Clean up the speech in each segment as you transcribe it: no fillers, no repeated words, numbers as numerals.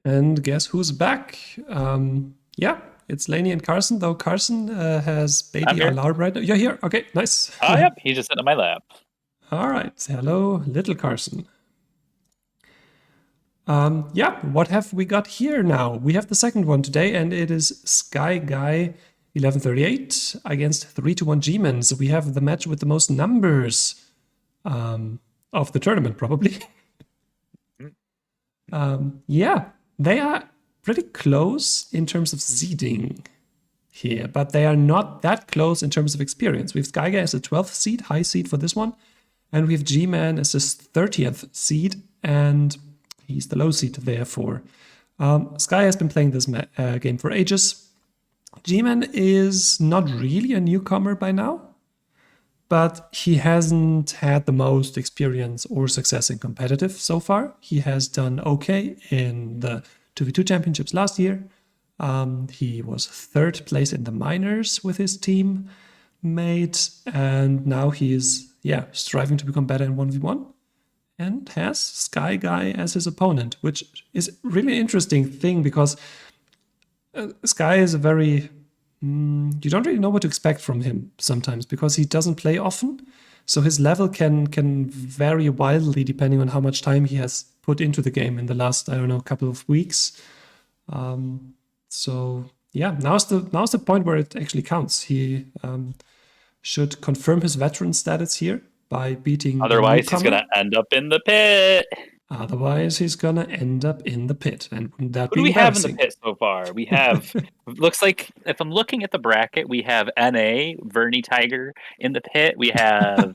And guess who's back? Yeah, it's Lany and Cuarson, though Cuarson has I'm baby here. alarm right now. You're here. Okay, nice. Oh, yep. He's just sitting on my lap. All right. Hello, little Cuarson. Yeah, what have we got here now? We have the second one today, and it is SkyGuy 1138 against 3-1 G-Men. So we have the match with the most numbers of the tournament, probably. Yeah, they are pretty close in terms of seeding here, but they are not that close in terms of experience. We have SkyGuy as a 12th seed, high seed for this one, and we have G-Man as his 30th seed, and he's the low seed, therefore. Sky has been playing this game for ages. G-Man is not really a newcomer by now, but he hasn't had the most experience or success in competitive so far. He has done okay in the 2v2 championships last year. He was third place in the minors with his team mate, and now he is striving to become better in 1v1 and has SkyGuy as his opponent, which is really interesting thing because Sky is a very you don't really know what to expect from him sometimes because he doesn't play often. So his level can vary wildly depending on how much time he has put into the game in the last, I don't know, couple of weeks. So yeah, now's the point where it actually counts. He should confirm his veteran status here by beating. Otherwise, he's going to end up in the pit. Otherwise, he's gonna end up in the pit, and wouldn't that Who be do we have in the embarrassing? pit so far? We have, looks like, if I'm looking at the bracket, we have NA, Vernie Tiger in the pit. We have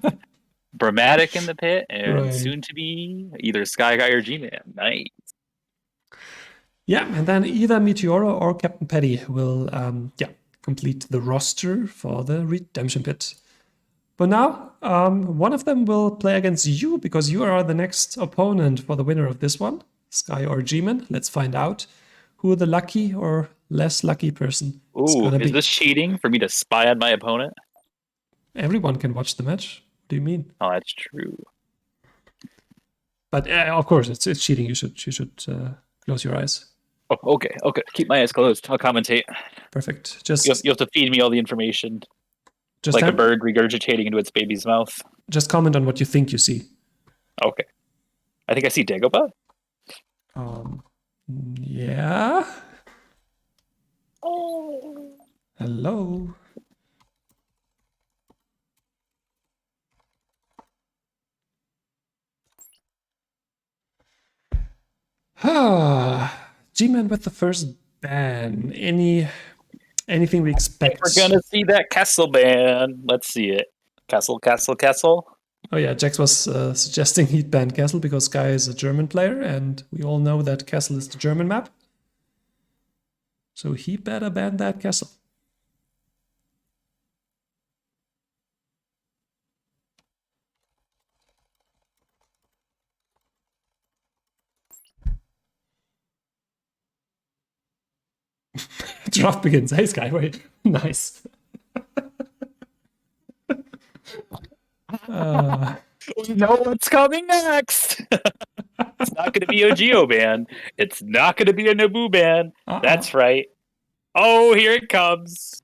Bramatic in the pit, and Right. soon to be either SkyGuy or G-Man. Nice. Yeah, and then either Meteora or Captain Petty will complete the roster for the Redemption Pit. But now, one of them will play against you because you are the next opponent for the winner of this one, Sky or G-Man. Let's find out who the lucky or less lucky person is Ooh, gonna is be. this cheating for me to spy on my opponent? Everyone can watch the match. What do you mean? Oh, that's true. But of course, it's cheating. You should close your eyes. Oh, okay. Keep my eyes closed. I'll commentate. Perfect. You have to feed me all the information, Just like a bird regurgitating into its baby's mouth. Just comment on what you think you see. Okay. I think I see Dagobah. Yeah. Oh. Hello. G-Man with the first ban. Anything we expect? We're gonna see that Kessel ban. Let's see it. Kessel. Oh yeah, Jax was suggesting he'd ban Kessel because Sky is a German player, and we all know that Kessel is the German map. So he better ban that Kessel. Draft begins. Hey, SkyGuy. Nice. We know what's coming next. It's not going to be a Geo ban. It's not going to be a Naboo ban. That's right. Oh, here it comes.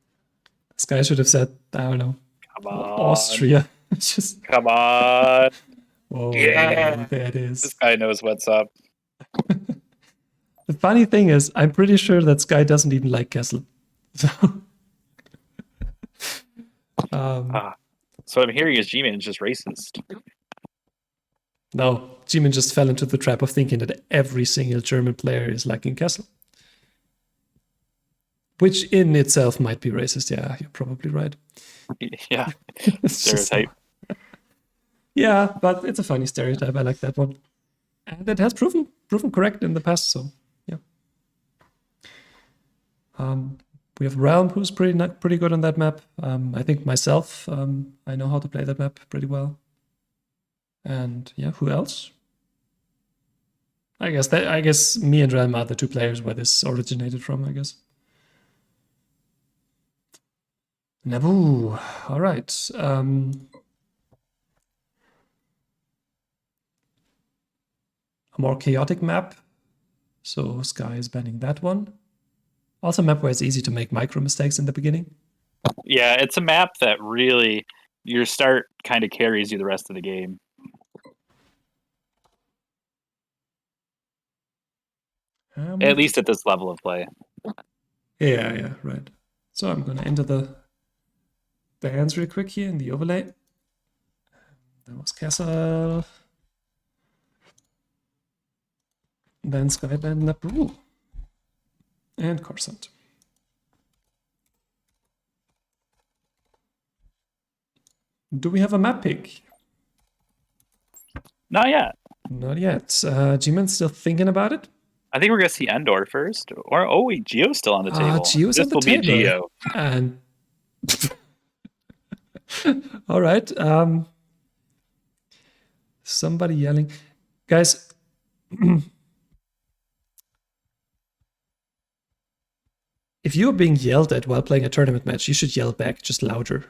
Sky should have said, I don't know, Come on. Austria. Just come on. Oh, yeah, there it is. This guy knows what's up. The funny thing is, I'm pretty sure that Sky doesn't even like Kessel. So, so what I'm hearing is G-Man is just racist. No, G-Man just fell into the trap of thinking that every single German player is liking Kessel. Which in itself might be racist. Yeah, you're probably right. Yeah, stereotype. Yeah, but it's a funny stereotype. I like that one. And it has proven correct in the past, so yeah. We have Realm, who's pretty good on that map. I think myself, I know how to play that map pretty well. And yeah, who else? I guess me and Realm are the two players where this originated from, I guess. Naboo. All right. A more chaotic map So Sky is banning that one. Also a map where it's easy to make micro mistakes in the beginning. Yeah, it's a map that really, your start kind of carries you the rest of the game. At least at this level of play. Yeah, right. So I'm going to enter the bands real quick here in the overlay. That was Castle. Then Skyband Nabu. And Cuarson. Do we have a map pick? Not yet. Not yet. G-Man's still thinking about it. I think we're going to see Endor first. Or, oh wait, Geo's still on the table. Geo's on the table. Be Geo. And all right. Somebody yelling. Guys. If you're being yelled at while playing a tournament match, you should yell back just louder.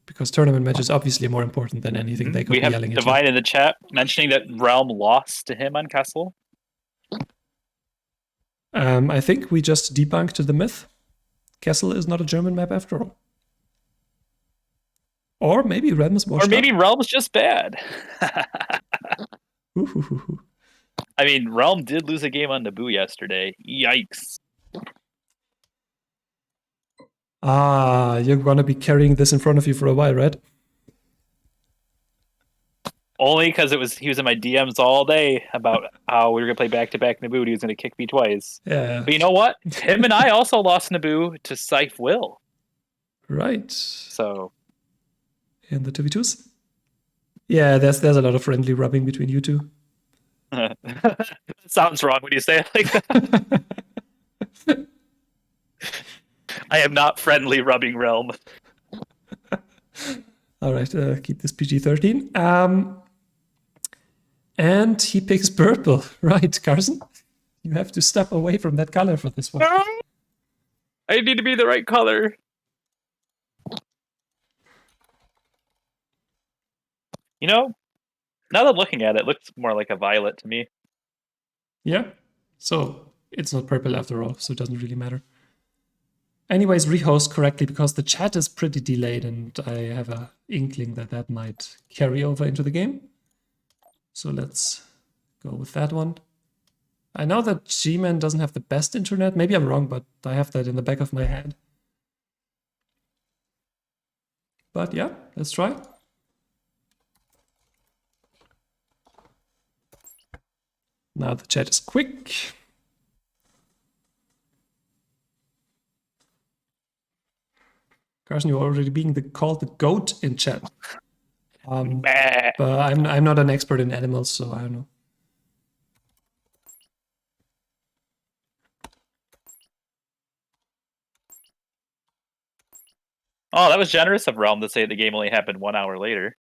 Because tournament match is obviously more important than anything they could be yelling at you. We have Divine in the chat mentioning that Realm lost to him on Kessel. I think we just debunked the myth. Kessel is not a German map after all. Or maybe Realm is more. Or maybe Realm's just bad. I mean, Realm did lose a game on Naboo yesterday. Yikes. You're gonna be carrying this in front of you for a while, right? Only because he was in my DMs all day about how we were gonna play back-to-back Naboo. He was gonna kick me twice. Yeah. But you know what? Him and I also lost Naboo to Scythe Will. Right. So. In the 2v2s? Yeah, there's a lot of friendly rubbing between you two. Sounds wrong when you say it like that. I am not friendly rubbing Realm. All right, keep this PG-13. And he picks purple. Right, Cuarson? You have to step away from that color for this one. No! I need to be the right color. You know, now that I'm looking at it, it looks more like a violet to me. Yeah, so it's not purple after all, so it doesn't really matter. Anyways, rehost correctly because the chat is pretty delayed and I have an inkling that that might carry over into the game. So let's go with that one. I know that G-Man doesn't have the best internet. Maybe I'm wrong, but I have that in the back of my head. But yeah, let's try. Now the chat is quick. Cuarson, you're already being called the goat in chat. But I'm not an expert in animals, so I don't know. Oh, that was generous of Realm to say the game only happened 1 hour later.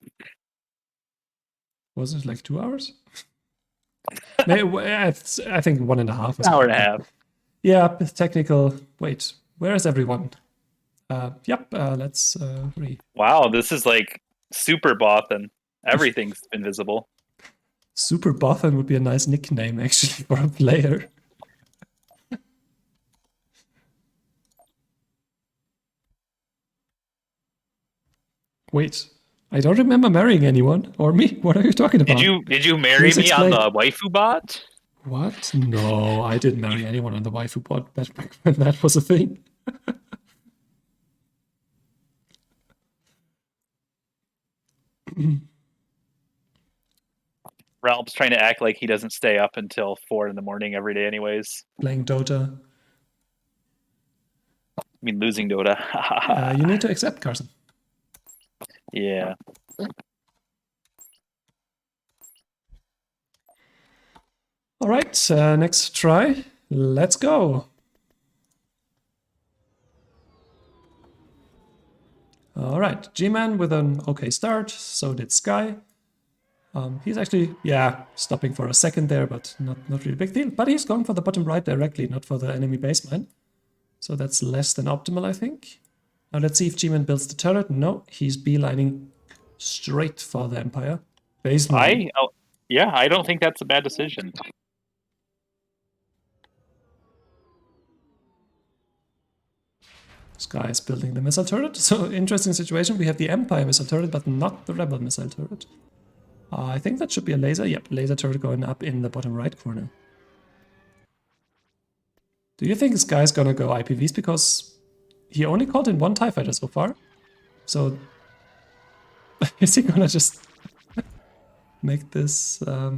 Was it like 2 hours? Maybe, I think 1.5. An hour and a half. Yeah, technical. Wait, where is everyone? Let's read. Wow, this is like super Bothan. Everything's invisible. Super Bothan would be a nice nickname, actually, for a player. Wait, I don't remember marrying anyone. Or me. What are you talking about? Did you marry me on the waifu bot? What? No, I didn't marry anyone on the waifu bot back when that was a thing. Realm's trying to act like he doesn't stay up until 4 in the morning every day anyways. Playing Dota. I mean, losing Dota. You need to accept, Cuarson. Yeah. All right, next try. Let's go. All right, G-Man with an okay start. So did Sky. He's actually, stopping for a second there, but not really a big deal. But he's going for the bottom right directly, not for the enemy base mine. So that's less than optimal, I think. Now let's see if G-Man builds the turret. No, he's beelining straight for the Empire. Base mine. I don't think that's a bad decision. Sky is building the missile turret. So interesting situation. We have the Empire missile turret, but not the Rebel missile turret. I think that should be a laser. Yep, laser turret going up in the bottom right corner. Do you think Sky's gonna go IPVs? Because he only called in one TIE fighter so far. So is he gonna just make this a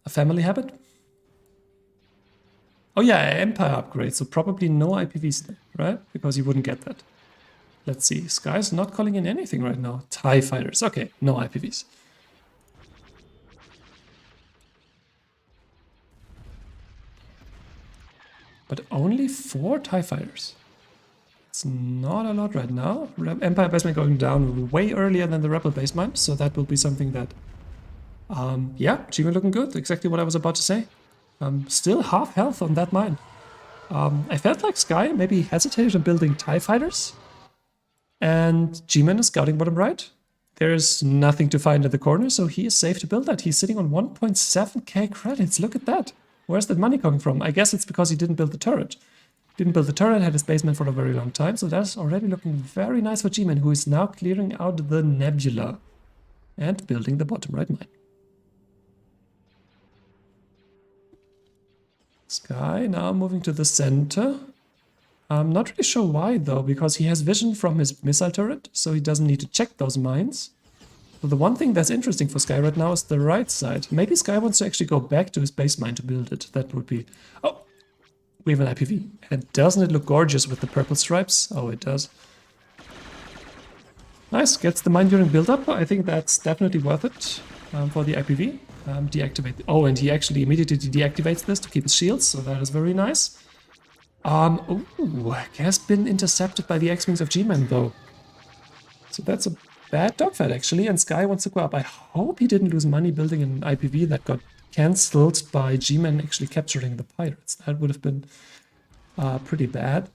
family habit? Oh yeah, Empire upgrade, so probably no IPVs there, right? Because you wouldn't get that. Let's see, Sky's not calling in anything right now. TIE fighters, okay, no IPVs. But only 4 TIE fighters. It's not a lot right now. Empire base mine going down way earlier than the Rebel base mine, so that will be something that... yeah, G-Man looking good, exactly what I was about to say. Still half health on that mine. I felt like Sky maybe hesitated on building TIE fighters. And G-Man is scouting bottom right. There's nothing to find in the corner, so he is safe to build that. He's sitting on 1.7k credits, look at that. Where's that money coming from? I guess it's because he didn't build the turret. Didn't build the turret, had his basement for a very long time, so that's already looking very nice for G-Man, who is now clearing out the nebula and building the bottom right mine. Sky now moving to the center. I'm not really sure why though, because he has vision from his missile turret, so he doesn't need to check those mines. So the one thing that's interesting for Sky right now is the right side. Maybe Sky wants to actually go back to his base mine to build it. That would be... Oh! We have an IPV. And doesn't it look gorgeous with the purple stripes? Oh, it does. Nice, gets the mine during build-up. I think that's definitely worth it for the IPV. Deactivate... Oh, and he actually immediately deactivates this to keep his shields, so that is very nice. Ooh, has been intercepted by the X-Wings of G-Man though. So that's a bad dogfight actually, and Sky wants to go up. I hope he didn't lose money building an IPV that got cancelled by G-Man actually capturing the pirates. That would have been pretty bad.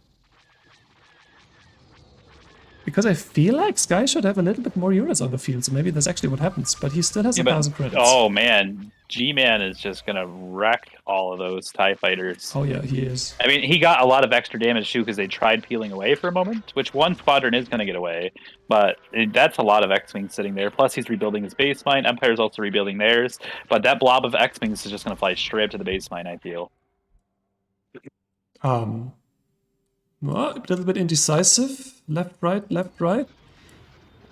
Because I feel like Sky should have a little bit more units on the field, so maybe that's actually what happens. But he still has 1,000 credits. Oh man, G-Man is just gonna wreck all of those TIE fighters. Oh yeah, he is. I mean, he got a lot of extra damage too because they tried peeling away for a moment, which one squadron is gonna get away, but that's a lot of X-Wings sitting there. Plus he's rebuilding his base mine, Empire's also rebuilding theirs, but that blob of X-Wings is just gonna fly straight up to the base mine, I feel. Well, a little bit indecisive. Left, right, left, right.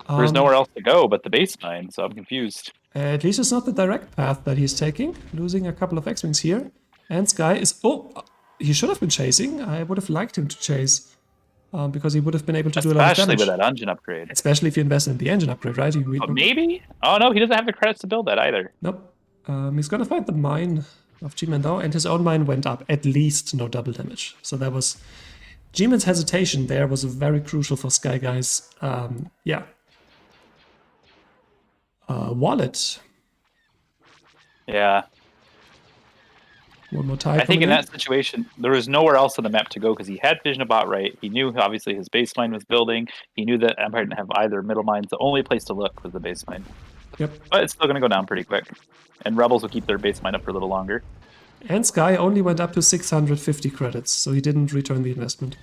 There's nowhere else to go but the base mine, so I'm confused. At least it's not the direct path that he's taking. Losing a couple of X-Wings here. And Sky is... Oh! He should have been chasing. I would have liked him to chase. Because he would have been able to do a lot of damage. Especially with that engine upgrade. Especially if you invest in the engine upgrade, right? Maybe? Oh no, he doesn't have the credits to build that either. Nope. He's gonna find the mine of G-Man though, and his own mine went up. At least no double damage. So that was... G-Man's hesitation there was very crucial for SkyGuy's, yeah. Wallet. Yeah. One more time. I think in that situation, there was nowhere else on the map to go because he had vision about right. He knew obviously his base mine was building. He knew that Empire didn't have either middle mines. The only place to look was the base mine. Yep. But it's still going to go down pretty quick. And Rebels will keep their base mine up for a little longer. And Sky only went up to 650 credits, so he didn't return the investment.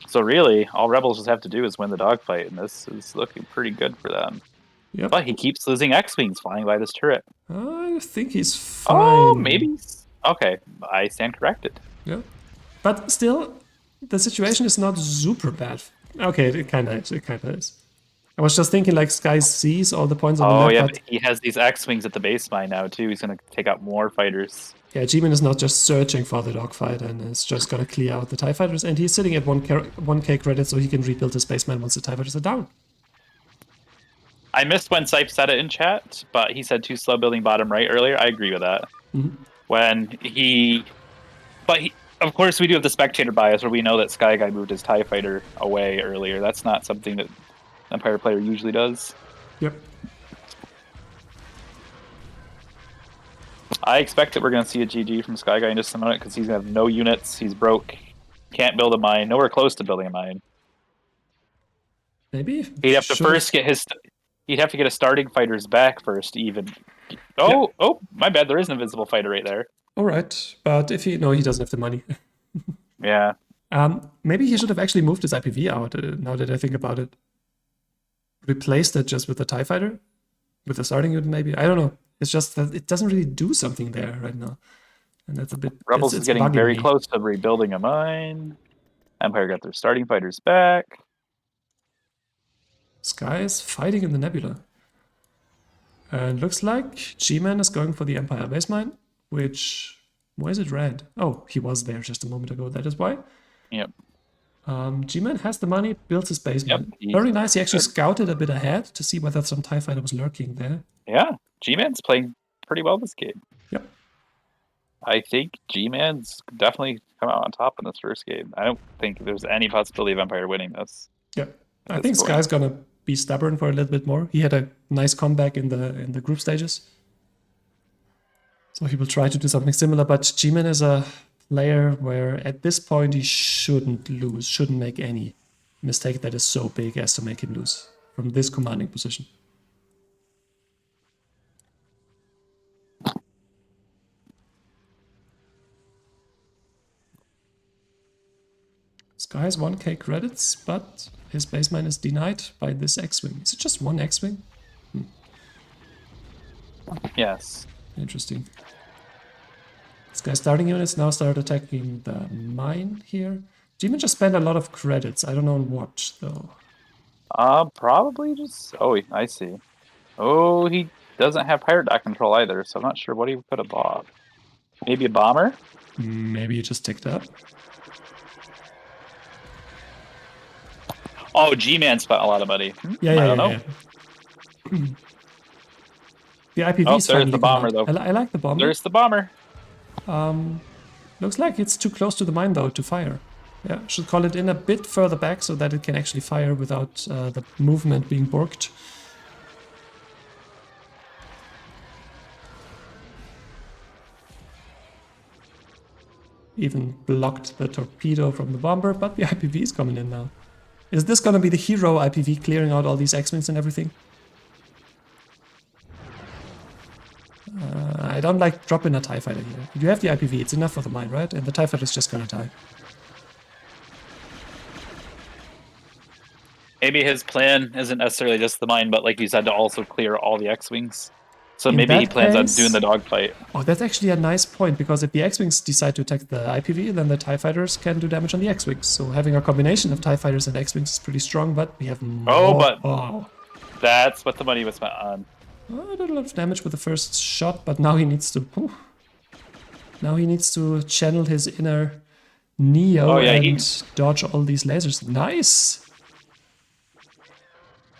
So really, all Rebels just have to do is win the dogfight, and this is looking pretty good for them. Yep. But he keeps losing X-Wings flying by this turret. I think he's fine. Oh, maybe? Okay, I stand corrected. Yeah. But still, the situation is not super bad. Okay, it kind of is. I was just thinking, like, Sky sees all the points on the map. Oh, yeah, but he has these X-Wings at the base mine now, too. He's going to take out more fighters. Yeah, G-Man is not just searching for the dogfight and is just going to clear out the TIE fighters. And he's sitting at 1k credits, so he can rebuild his base mine once the TIE fighters are down. I missed when Sipe said it in chat, but he said too slow building bottom right earlier. I agree with that. Mm-hmm. Of course, we do have the spectator bias where we know that SkyGuy moved his TIE fighter away earlier. That's not something that Empire player usually does. Yep. I expect that we're going to see a GG from SkyGuy in just a minute because he's going to have no units. He's broke. Can't build a mine. Nowhere close to building a mine. Maybe he'd have to first get his. He'd have to get a starting fighters back first, even. Oh, yep. Oh, my bad. There is an invisible fighter right there. All right, but if he doesn't have the money. Yeah, Maybe he should have actually moved his IPV out, now that I think about it. Replaced it just with the TIE Fighter? With the starting unit, maybe? I don't know. It's just that it doesn't really do something there right now. And that's a bit... Rebels it's is getting bugging very me. close to rebuilding a mine. Empire got their starting fighters back. Sky is fighting in the nebula. And looks like G-Man is going for the Empire base mine, which... Why is it red? Oh, he was there just a moment ago. That is why. Yep. G-Man has the money, builds his base mine. Yep, Very nice. He actually scouted a bit ahead to see whether some TIE Fighter was lurking there. Yeah, G-Man's playing pretty well this game. Yep. I think G-Man's definitely come out on top in this first game. I don't think there's any possibility of Empire winning this. Yep. I think Sky's gonna be stubborn for a little bit more. He had a nice comeback in the group stages. So he will try to do something similar, but G-Man is a player where at this point he shouldn't lose, shouldn't make any mistake that is so big as to make him lose from this commanding position. Sky has 1k credits, but his base mine is denied by this X-Wing. Is it just one X-Wing? Yes. Interesting. Sky starting units now start attacking the mine here. Demon just spent a lot of credits. I don't know on what, though. Probably just... Oh, I see. Oh, he doesn't have pirate dock control either, so I'm not sure what he could have bought. Maybe a bomber? Maybe he just ticked up. Oh, G-Man spent a lot of money. Yeah. The IPV is there's the bomber, though. I like the bomber. There's the bomber. Looks like it's too close to the mine, though, to fire. Yeah, should call it in a bit further back so that it can actually fire without the movement being borked. Even blocked the torpedo from the bomber, but the IPV is coming in now. Is this gonna be the hero IPV clearing out all these X-Wings and everything? I don't like dropping a TIE Fighter here. You have the IPV, it's enough for the mine, right? And the TIE Fighter is just gonna die. Maybe his plan isn't necessarily just the mine, but like you said, to also clear all the X-Wings. So In maybe he that plans on case- doing the dogfight. Oh, that's actually a nice point, because if the X-Wings decide to attack the IPV, then the TIE Fighters can do damage on the X-Wings. So having a combination of TIE Fighters and X-Wings is pretty strong, but we have more... Oh, that's what the money was spent on. Oh, did a lot of damage with the first shot, but now he needs to... Now he needs to channel his inner Neo and dodge all these lasers. Nice!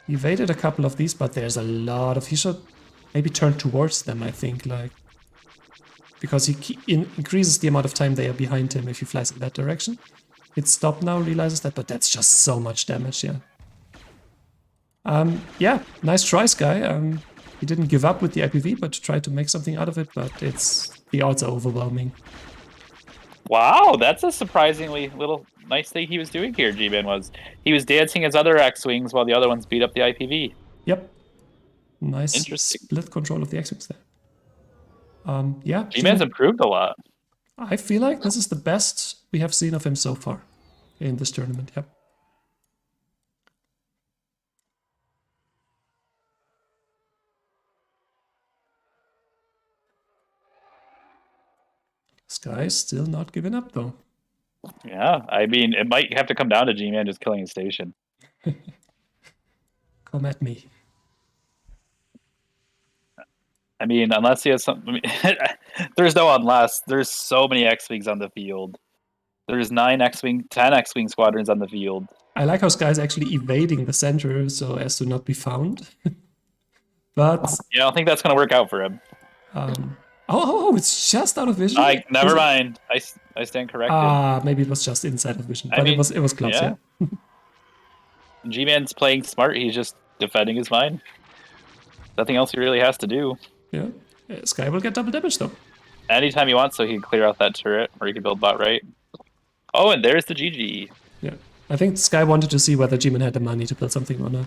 He evaded a couple of these, but there's a lot of... He should maybe turn towards them, I think, like... Because he increases the amount of time they are behind him if he flies in that direction. Hits stop now, realizes that, but that's just so much damage, yeah. Yeah, nice try, Sky. He didn't give up with the IPV, but tried to make something out of it, but the odds are overwhelming. Wow, that's a surprisingly little nice thing he was doing here, G-Man was. He was dancing his other X-Wings while the other ones beat up the IPV. Yep. Nice Interesting. split control of the X-Wings there. Yeah. G-Man's improved a lot. I feel like this is the best we have seen of him so far in this tournament, yep. Sky's still not giving up, though. Yeah, I mean, it might have to come down to G-Man just killing his station. Come at me. I mean, unless he has something... there's no unless. There's so many X-Wings on the field. There's 10 X-Wing squadrons on the field. I like how Sky's actually evading the center so as to not be found. But... Yeah, I don't think that's going to work out for him. Oh, it's just out of vision? Never mind. I stand corrected. Maybe it was just inside of vision, but it was close, yeah. G-Man's playing smart. He's just defending his mine. Nothing else he really has to do. Yeah. Sky will get double damage, though. Anytime he wants, so he can clear out that turret, or he can build bot right. Oh, and there's the GG. Yeah. I think Sky wanted to see whether G-Man had the money to build something or not.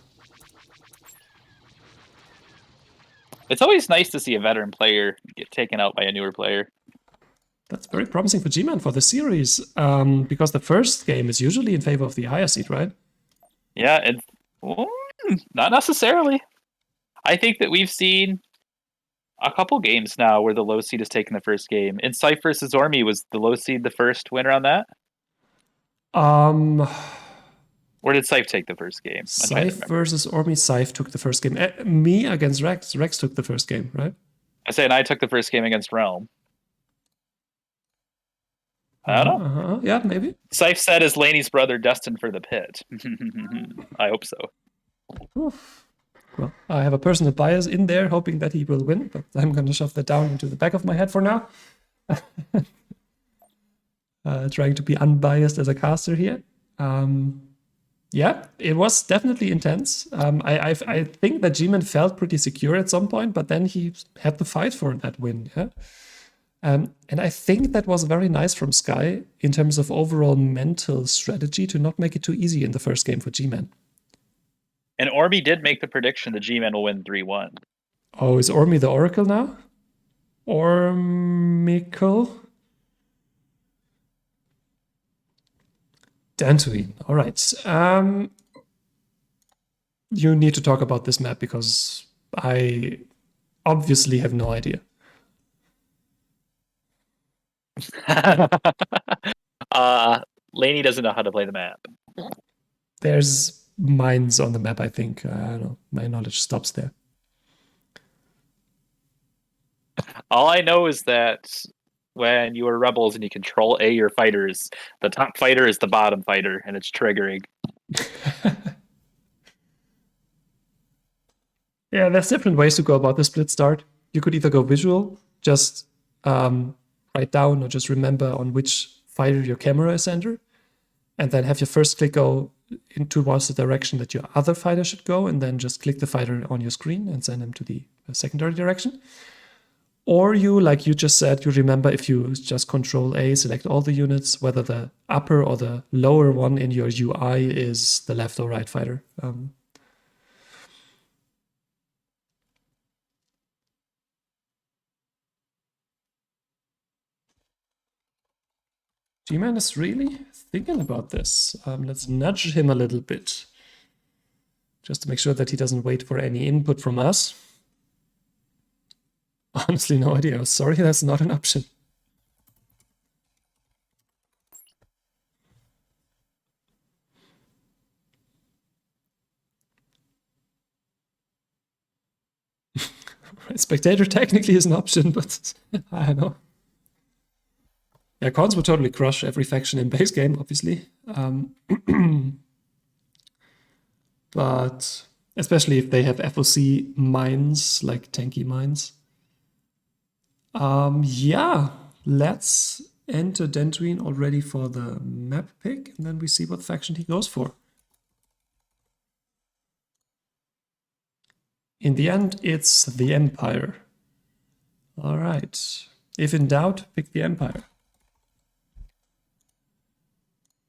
It's always nice to see a veteran player get taken out by a newer player. That's very promising for G-Man for the series, because the first game is usually in favor of the higher seed, right? Yeah, not necessarily. I think that we've seen a couple games now where the low seed has taken the first game. In Scythe versus Ormi, was the low seed the first winner on that? Or did Scythe take the first game? Scythe versus Ormi. Scythe took the first game. Me against Rex. Rex took the first game, right? I say, and I took the first game against Realm. I don't know. Yeah, maybe. Scythe said is Lany's brother destined for the pit. I hope so. Oof. Well, I have a personal bias in there, hoping that he will win, but I'm going to shove that down into the back of my head for now. Trying to be unbiased as a caster here. Yeah, it was definitely intense. I think that G-Man felt pretty secure at some point, but then he had to fight for that win. Yeah. And I think that was very nice from Sky in terms of overall mental strategy to not make it too easy in the first game for G-Man. And Ormi did make the prediction that G-Man will win 3-1. Oh, is Ormi the Oracle now? Ormical? Dantooine. All right. You need to talk about this map because I obviously have no idea. Lany doesn't know how to play the map. There's mines on the map, I think. I don't know. My knowledge stops there. All I know is that when you are rebels and you control your fighters, the top fighter is the bottom fighter, and it's triggering. Yeah, there's different ways to go about the split start. You could either go visual, just write down or just remember on which fighter your camera is centered, and then have your first click go towards the direction that your other fighter should go, and then just click the fighter on your screen and send him to the secondary direction. Or you, like you just said, you remember if you just control A, select all the units, whether the upper or the lower one in your UI is the left or right fighter. G-Man is really thinking about this. Let's nudge him a little bit, just to make sure that he doesn't wait for any input from us. Honestly, no idea. Sorry, that's not an option. Spectator technically is an option, but I don't know. Yeah, cons would totally crush every faction in base game, obviously. But especially if they have FOC mines, like tanky mines. Yeah, let's enter Dantooine already for the map pick, and then we see what faction he goes for. In the end, it's the Empire. All right. If in doubt, pick the Empire.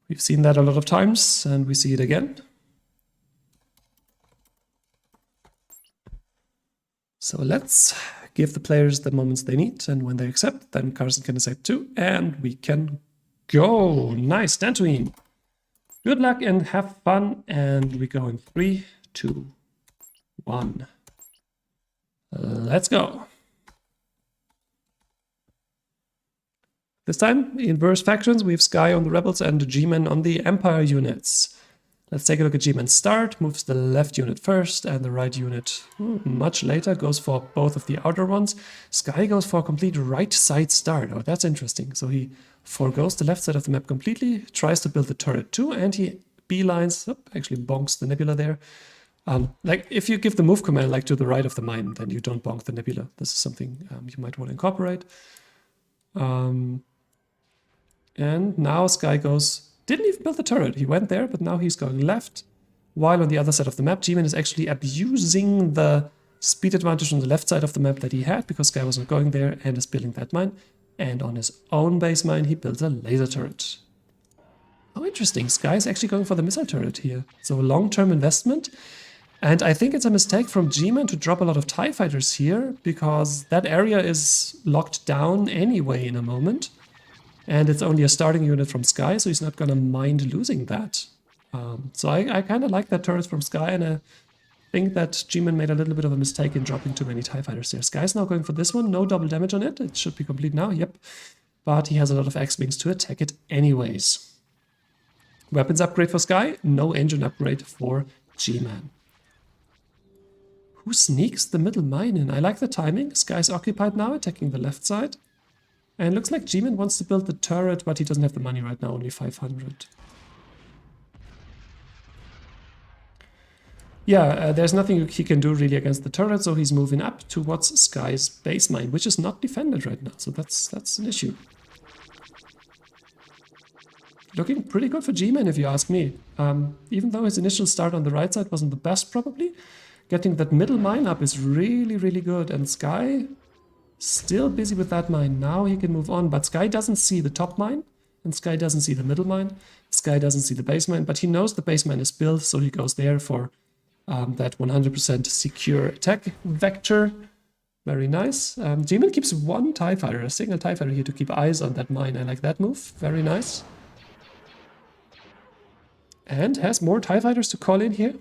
We've seen that a lot of times, and we see it again. So let's give the players the moments they need, and when they accept, then Cuarson can accept too, and we can go. Nice, Dantooine. Good luck and have fun, and we go in 3, 2, 1. Let's go. This time, inverse factions, we have Sky on the Rebels and G-Man on the Empire units. Let's take a look at G-Man's start. Moves the left unit first and the right unit much later. Goes for both of the outer ones. Sky goes for a complete right side start. Oh, that's interesting. So he forgoes the left side of the map completely, tries to build the turret too, and he beelines, actually bonks the nebula there. Like if you give the move command like to the right of the mine, then you don't bonk the nebula. This is something you might want to incorporate. And now Sky goes, didn't even build the turret. He went there, but now he's going left. While on the other side of the map, G-Man is actually abusing the speed advantage on the left side of the map that he had because Sky wasn't going there and is building that mine. And on his own base mine, he builds a laser turret. Oh, interesting. Sky is actually going for the missile turret here. So a long-term investment. And I think it's a mistake from G-Man to drop a lot of TIE fighters here because that area is locked down anyway in a moment. And it's only a starting unit from Sky, so he's not gonna mind losing that. So I kind of like that turret from Sky, and I think that G-Man made a little bit of a mistake in dropping too many TIE Fighters there. Sky's now going for this one, no double damage on it. It should be complete now, yep. But he has a lot of X-Wings to attack it anyways. Weapons upgrade for Sky, no engine upgrade for G-Man. Who sneaks the middle mine in? I like the timing. Sky's occupied now, attacking the left side. And it looks like G-Man wants to build the turret, but he doesn't have the money right now, only 500. Yeah, there's nothing he can do really against the turret, so he's moving up towards Sky's base mine, which is not defended right now, so that's an issue. Looking pretty good for G-Man, if you ask me. Even though his initial start on the right side wasn't the best, probably, getting that middle mine up is really, really good, and Sky still busy with that mine. Now he can move on, but Sky doesn't see the top mine, and Sky doesn't see the middle mine. Sky doesn't see the base mine, but he knows the base mine is built, so he goes there for that 100% secure attack vector. Very nice. G-Man keeps one TIE Fighter, a single TIE Fighter here to keep eyes on that mine. I like that move. Very nice. And has more TIE Fighters to call in here.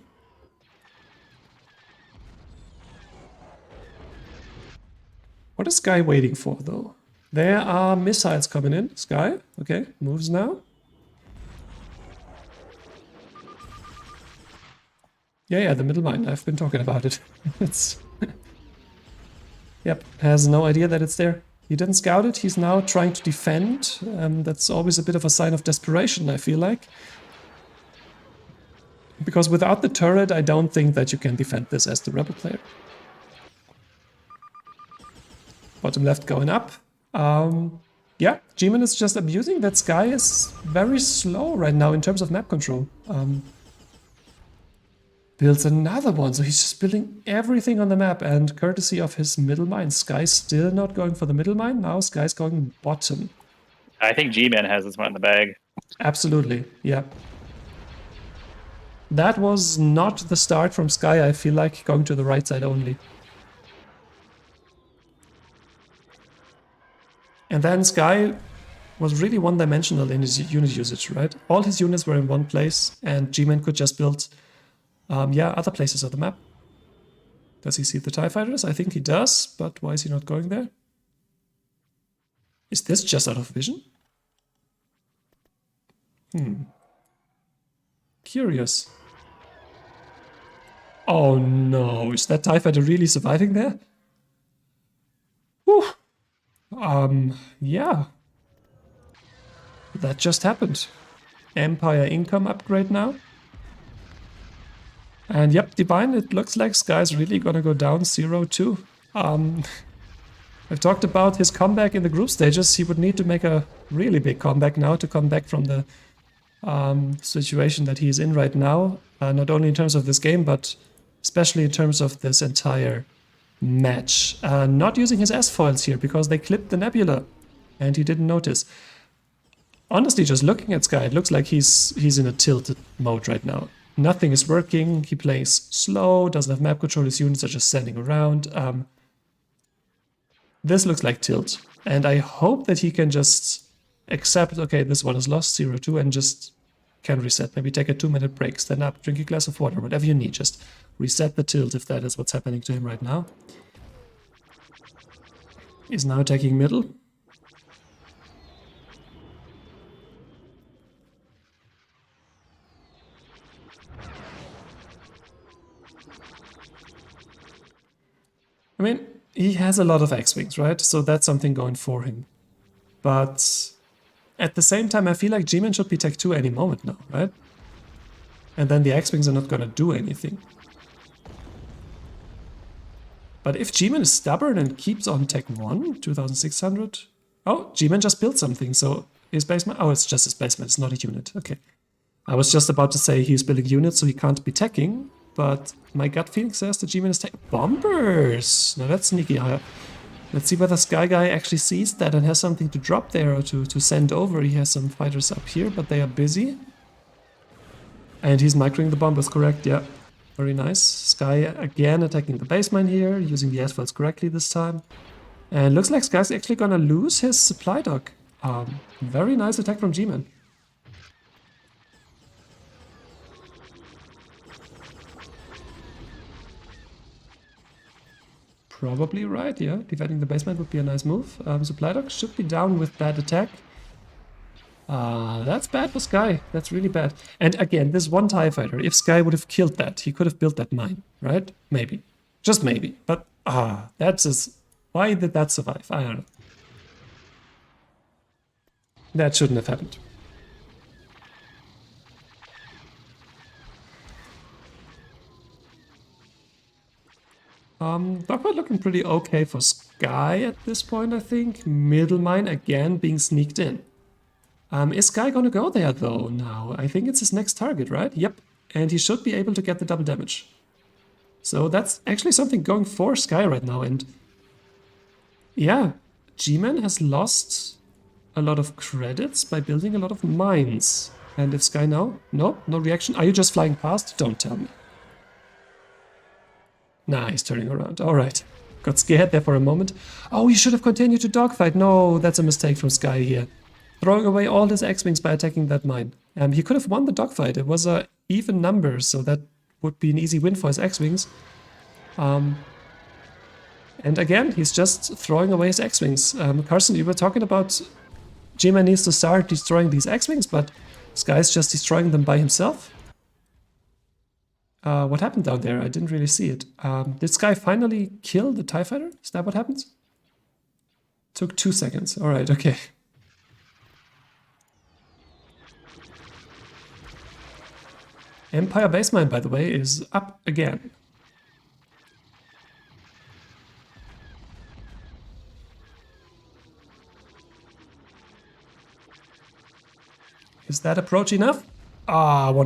What is Sky waiting for, though? There are missiles coming in. Sky, okay, moves now. Yeah, the middle mine. I've been talking about it. It's yep, has no idea that it's there. He didn't scout it. He's now trying to defend. That's always a bit of a sign of desperation, I feel like. Because without the turret, I don't think that you can defend this as the rebel player. Bottom left going up. Yeah, G-Man is just abusing that Sky is very slow right now in terms of map control. Builds another one, so he's just building everything on the map, and courtesy of his middle mine. Sky's still not going for the middle mine, now Sky's going bottom. I think G-Man has this one in the bag. Absolutely, yeah. That was not the start from Sky, I feel like, going to the right side only. And then Sky was really one-dimensional in his unit usage, right? All his units were in one place, and G-Man could just build other places of the map. Does he see the TIE Fighters? I think he does, but why is he not going there? Is this just out of vision? Curious. Oh no, is that TIE Fighter really surviving there? Whew. Yeah. That just happened. Empire income upgrade now. And yep, Divine, it looks like Sky's really gonna go down 0-2. I've talked about his comeback in the group stages. He would need to make a really big comeback now to come back from the situation that he's in right now. Not only in terms of this game, but especially in terms of this entire match. Not using his S-foils here because they clipped the nebula and he didn't notice. Honestly, just looking at Sky, it looks like he's in a tilted mode right now. Nothing is working, he plays slow, doesn't have map control, his units are just standing around. This looks like tilt, and I hope that he can just accept, okay, this one is lost, 0-2, and just can reset. Maybe take a 2-minute break, stand up, drink a glass of water, whatever you need, just reset the tilt if that is what's happening to him right now. He's now attacking middle. I mean, he has a lot of X-Wings, right? So that's something going for him. But at the same time, I feel like G-Man should be Tech 2 any moment now, right? And then the X-Wings are not going to do anything. But if G-Man is stubborn and keeps on Tech 1, 2600... Oh, G-Man just built something, so his basement... Oh, it's just his basement, it's not a unit. Okay. I was just about to say he's building units, so he can't be teching. But my gut feeling says that G-Man is taking bombers. Now that's sneaky. Let's see whether SkyGuy actually sees that and has something to drop there or to send over. He has some fighters up here, but they are busy. And he's microing the bombers, correct? Yeah, very nice. Sky again attacking the base mine here, using the S-files correctly this time. And looks like Sky's actually gonna lose his supply dock. Very nice attack from G-Man. Probably right, yeah. Defending the basement would be a nice move. Supply Dog should be down with that attack. That's bad for Sky. That's really bad. And again, this one TIE fighter, if Sky would have killed that, he could have built that mine, right? Maybe. Just maybe. But, that's just... Why did that survive? I don't know. That shouldn't have happened. Dogfight looking pretty okay for Sky at this point, I think. Middle mine again being sneaked in. Is Sky gonna go there though now? I think it's his next target, right? Yep. And he should be able to get the double damage. So that's actually something going for Sky right now. And yeah, G-Man has lost a lot of credits by building a lot of mines. And if Sky now? No reaction. Are you just flying past? Don't tell me. Nah, he's turning around. Alright. Got scared there for a moment. Oh, he should have continued to dogfight. No, that's a mistake from Sky here. Throwing away all his X-Wings by attacking that mine. He could have won the dogfight. It was a even number, so that would be an easy win for his X-Wings. And again, he's just throwing away his X-Wings. Cuarson, you were talking about G-Man needs to start destroying these X-Wings, but Sky's just destroying them by himself. What happened down there? I didn't really see it. Did Sky finally kill the TIE fighter? Is that what happens? Took 2 seconds. Alright, okay. Empire base mine, by the way, is up again. Is that approach enough? 1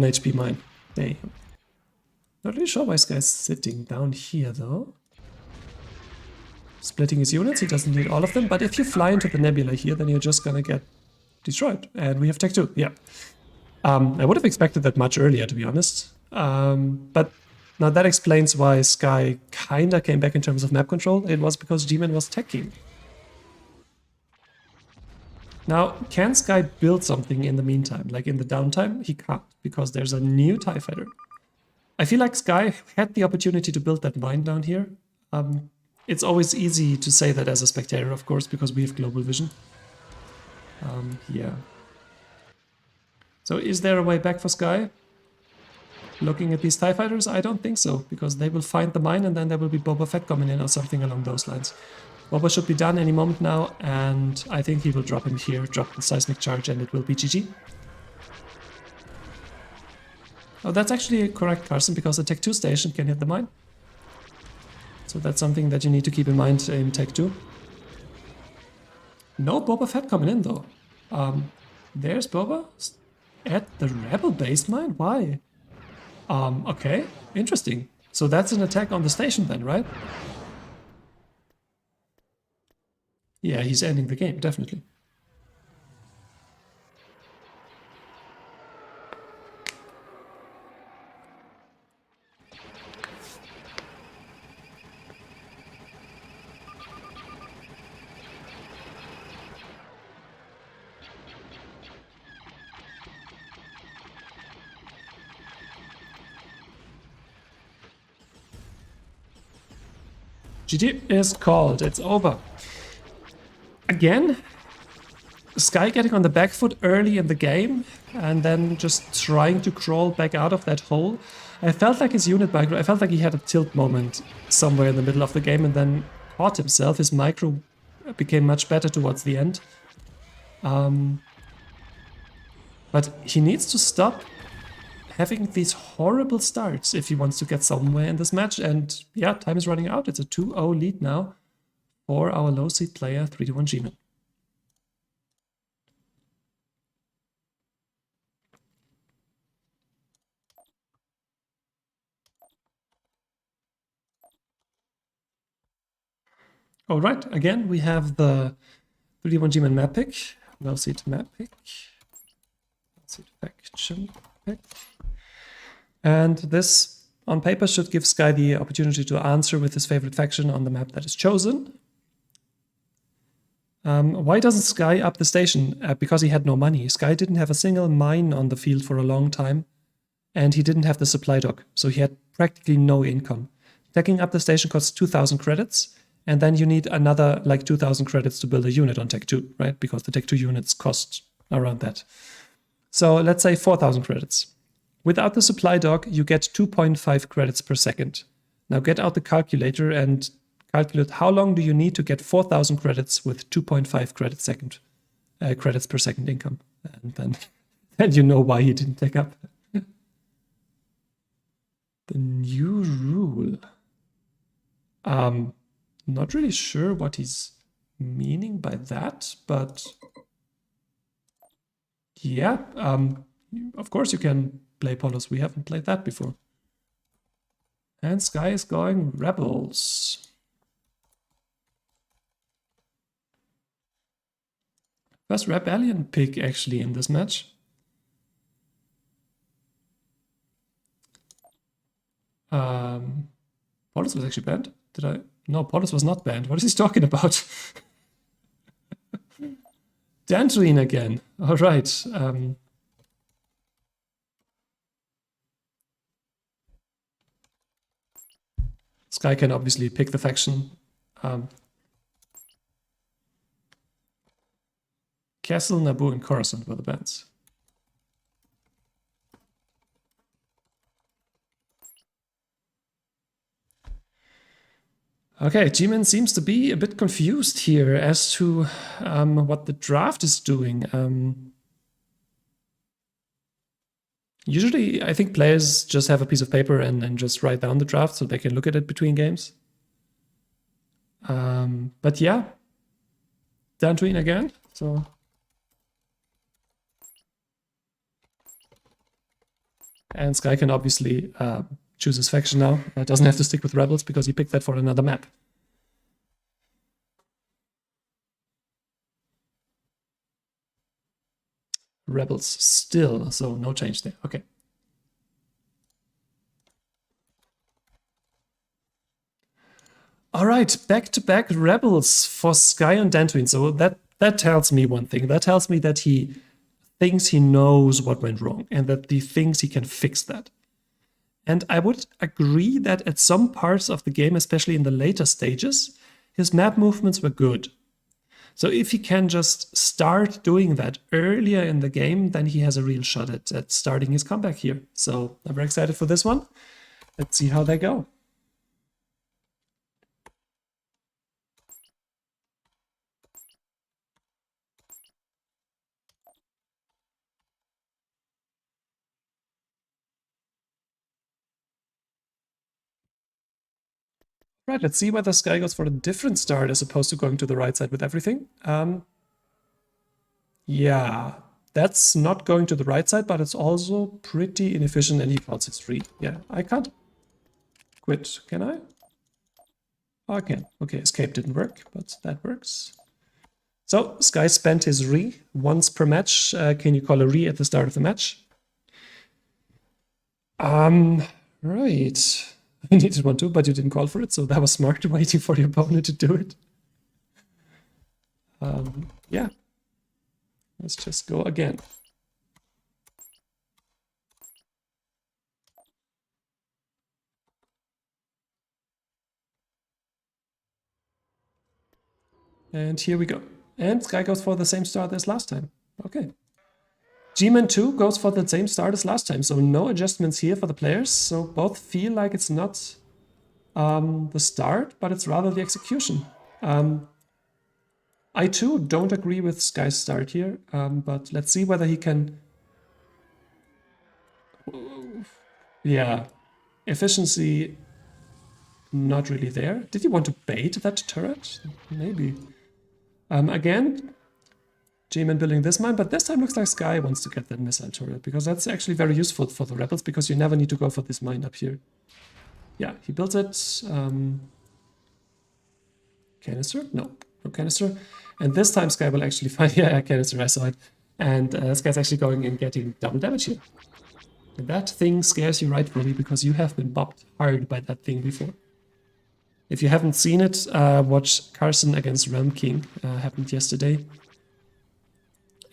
HP mine. Damn. Not really sure why Sky's sitting down here, though. Splitting his units, he doesn't need all of them, but if you fly into the nebula here, then you're just gonna get destroyed. And we have Tech 2, yeah. I would have expected that much earlier, to be honest. But now that explains why Sky kinda came back in terms of map control. It was because G-Man was teching. Now, can Sky build something in the meantime? Like in the downtime? He can't, because there's a new TIE fighter. I feel like Sky had the opportunity to build that mine down here. It's always easy to say that as a spectator, of course, because we have global vision. Yeah. So is there a way back for Sky? Looking at these TIE fighters, I don't think so, because they will find the mine and then there will be Boba Fett coming in or something along those lines. Boba should be done any moment now, and I think he will drop him here, drop the seismic charge, and it will be GG. Oh, that's actually correct, Cuarson, because the Tech 2 station can hit the mine. So that's something that you need to keep in mind in Tech 2. No Boba Fett coming in, though. There's Boba at the Rebel base mine? Why? Okay, interesting. So that's an attack on the station then, right? Yeah, he's ending the game, definitely. GG is called. It's over. Again, Sky getting on the back foot early in the game and then just trying to crawl back out of that hole. I felt like his unit micro, I felt like he had a tilt moment somewhere in the middle of the game and then caught himself. His micro became much better towards the end. But he needs to stop having these horrible starts if he wants to get somewhere in this match. And yeah, time is running out. It's a 2-0 lead now for our low seed player 3-1 G-Man. All right, again, we have the 3-1 G-Man map pick, low seed map pick, low seed faction pick. And this, on paper, should give Sky the opportunity to answer with his favorite faction on the map that is chosen. Why doesn't Sky up the station? Because he had no money. Sky didn't have a single mine on the field for a long time, and he didn't have the supply dock, so he had practically no income. Taking up the station costs 2,000 credits, and then you need another like 2,000 credits to build a unit on Tech 2, right? Because the Tech 2 units cost around that. So let's say 4,000 credits. Without the supply dock, you get 2.5 credits per second. Now get out the calculator and calculate how long do you need to get 4,000 credits with 2.5 credits per second income. And then you know why he didn't take up. The new rule. Not really sure what he's meaning by that, but yeah, of course you can play Polos. We haven't played that before. And Sky is going Rebels. First Rebellion pick actually in this match. Polos was actually banned. Did I? No, Polos was not banned. What is he talking about? Dantooine again. All right. Sky can obviously pick the faction. Castle, Naboo, and Cuarson were the bans. Okay, G-Man seems to be a bit confused here as to what the draft is doing. Usually, I think players just have a piece of paper and just write down the draft so they can look at it between games. But yeah, Dantooine again. So and Sky can obviously choose his faction now. Doesn't have to stick with Rebels because he picked that for another map. Rebels still, so no change there. Okay. All right, back-to-back Rebels for Sky and Dantooine. So that tells me one thing. That tells me that he thinks he knows what went wrong and that he thinks he can fix that. And I would agree that at some parts of the game, especially in the later stages, his map movements were good. So if he can just start doing that earlier in the game, then he has a real shot at starting his comeback here. So I'm very excited for this one. Let's see how they go. Right, let's see whether Sky goes for a different start as opposed to going to the right side with everything. Yeah, that's not going to the right side, but it's also pretty inefficient and he calls it free. Yeah, I can't quit, can I? Oh, I can. Okay, escape didn't work, but that works. So Sky spent his re once per match. Can you call a re at the start of the match? Right. I needed one too, but you didn't call for it, so that was smart, waiting for your opponent to do it. Yeah. Let's just go again. And here we go. And Sky goes for the same start as last time. Okay. G-Man 2 goes for the same start as last time, so no adjustments here for the players. So both feel like it's not the start, but it's rather the execution. I too don't agree with Sky's start here, but let's see whether he can... Yeah, efficiency not really there. Did he want to bait that turret? Maybe. Again, G-Man building this mine, but this time looks like Sky wants to get that missile turret, because that's actually very useful for the Rebels, because you never need to go for this mine up here. Yeah, he builds it. Canister? No, no canister. And this time Sky will actually find... Yeah, canister, I saw it. And Sky's actually going and getting double damage here. And that thing scares you rightfully, because you have been bopped hard by that thing before. If you haven't seen it, watch Cuarson against Realm King. Happened yesterday.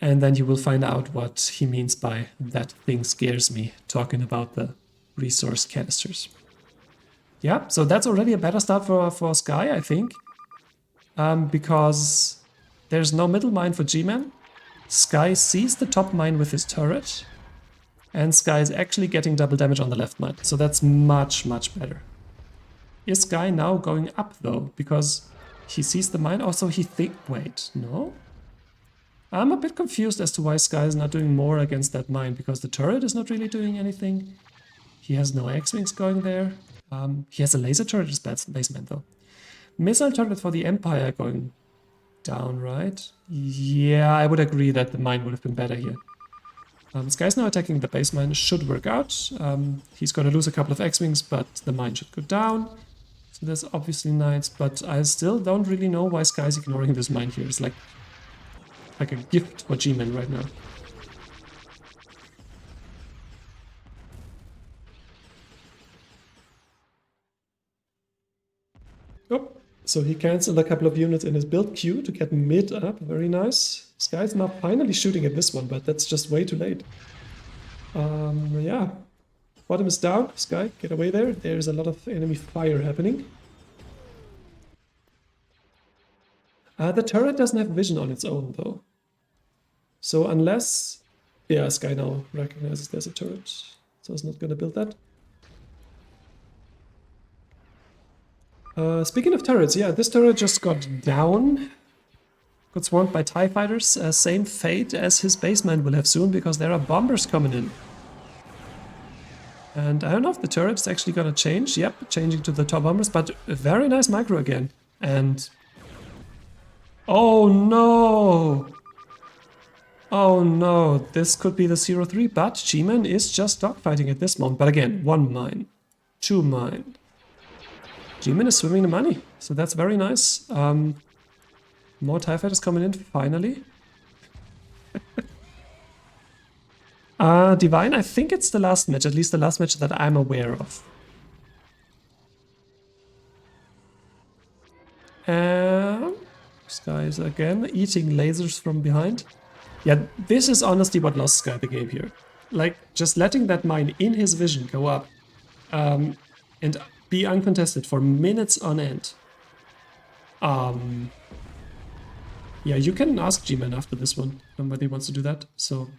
And then you will find out what he means by that thing scares me, talking about the resource canisters. Yeah, so that's already a better start for Sky, I think. Because there's no middle mine for G-Man. Sky sees the top mine with his turret. And Sky is actually getting double damage on the left mine. So that's much, much better. Is Sky now going up though? Because he sees the mine. Also, wait, no? I'm a bit confused as to why Sky is not doing more against that mine. Because the turret is not really doing anything. He has no X-Wings going there. He has a laser turret as basement though. Missile turret for the Empire going down, right? Yeah, I would agree that the mine would have been better here. Sky's now attacking the base mine. Should work out. He's going to lose a couple of X-Wings, but the mine should go down. So that's obviously nice, but I still don't really know why Sky's ignoring this mine here. It's like a gift for G-Man right now. Oh, so he cancelled a couple of units in his build queue to get mid up. Very nice. Sky's now finally shooting at this one, but that's just way too late. Yeah. Bottom is down. Sky, get away there. There's a lot of enemy fire happening. The turret doesn't have vision on its own, though. So unless... Yeah, Sky now recognizes there's a turret. So it's not going to build that. Speaking of turrets, yeah, this turret just got down. Got swarmed by TIE fighters. Same fate as his basement will have soon, because there are bombers coming in. And I don't know if the turret is actually going to change. Yep, changing to the top bombers, but a very nice micro again. And... oh no! Oh no, this could be the 0-3, but G-Man is just dogfighting at this moment. But again, 1 mine, 2 mine. G-Man is swimming the money, so that's very nice. More TIE fighters coming in, finally. Divine, I think it's the last match, at least the last match that I'm aware of. Sky is again eating lasers from behind. Yeah, this is honestly what lost Sky the game here. Like, just letting that mine in his vision go up and be uncontested for minutes on end. Yeah, you can ask G-Man after this one whether he wants to do that. So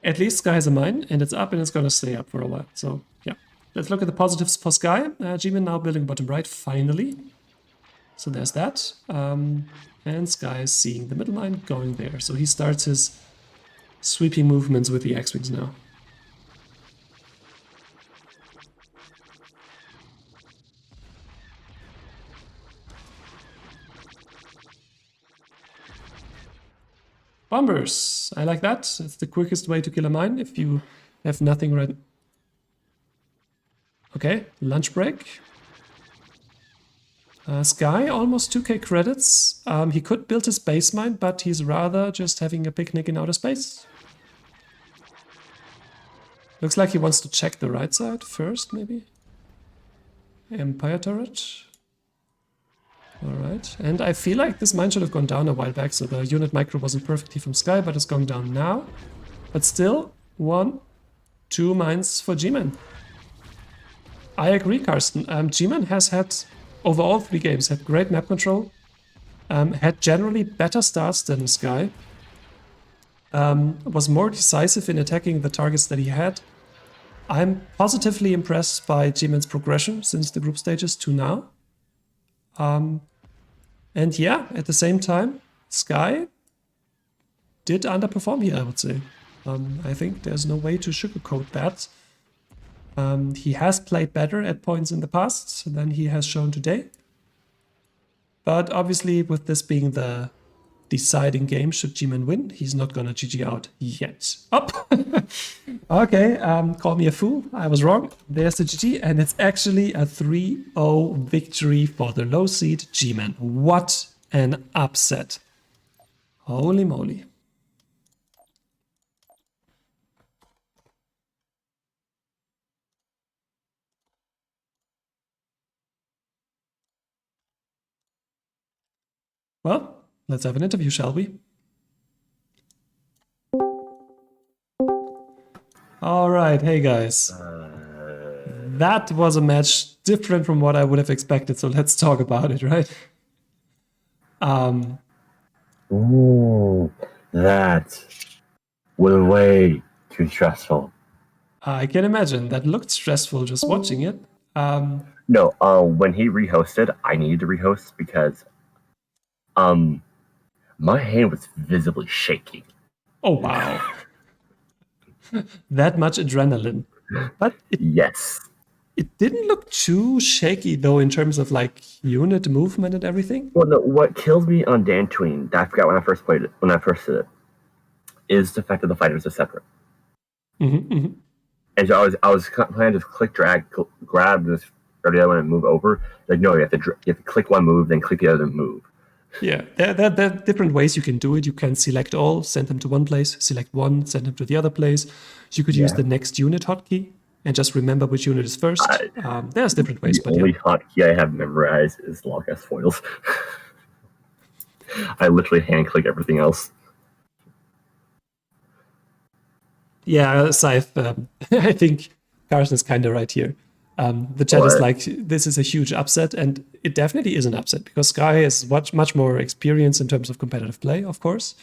at least Sky has a mine and it's up and it's gonna stay up for a while. So yeah, let's look at the positives for Sky. G-Man now building bottom right finally. So there's that. And Sky is seeing the middle mine going there. So he starts his sweeping movements with the X-Wings now. Bombers! I like that. It's the quickest way to kill a mine if you have nothing right. Okay, lunch break. Sky, almost 2k credits. He could build his base mine, but he's rather just having a picnic in outer space. Looks like he wants to check the right side first, maybe. Empire turret. Alright, and I feel like this mine should have gone down a while back, so the unit micro wasn't perfectly from Sky, but it's going down now. But still, 1, 2 mines for G-Man. I agree, Cuarson. G-Man has had, over all 3 games, had great map control, had generally better starts than Sky, was more decisive in attacking the targets that he had. I'm positively impressed by G-Man's progression since the group stages to now. And yeah, at the same time, Sky did underperform here, I would say. I think there's no way to sugarcoat that. He has played better at points in the past than he has shown today. But obviously, with this being the deciding game, should G-Man win, he's not gonna GG out yet. Up! Okay, call me a fool, I was wrong. There's the GG, and it's actually a 3-0 victory for the low seed G-Man. What an upset. Holy moly. Well, let's have an interview, shall we? All right, hey guys. That was a match different from what I would have expected, so let's talk about it, right? Ooh, that was way too stressful. I can imagine. That looked stressful just watching it. No, when he rehosted, I needed to rehost because my hand was visibly shaking. Oh, wow. That much adrenaline. But Yes. it didn't look too shaky, though, in terms of like unit movement and everything. Well, no, what kills me on Dantooine, I forgot when I first played it, when I first did it, is the fact that the fighters are separate. And so I was planning to just click, drag, grab this or the other one and move over. Like, no, you have to click one move, then click the other move. Yeah, there are different ways you can do it. You can select all, send them to one place, select one, send them to the other place. You could use the next unit hotkey and just remember which unit is first. There's different ways. The only hotkey I have memorized is lock S foils. I literally hand click everything else. Yeah, Scythe, I think Cuarson is kind of right here. The chat is like, this is a huge upset, and it definitely is an upset because Sky is much more experienced in terms of competitive play, of course.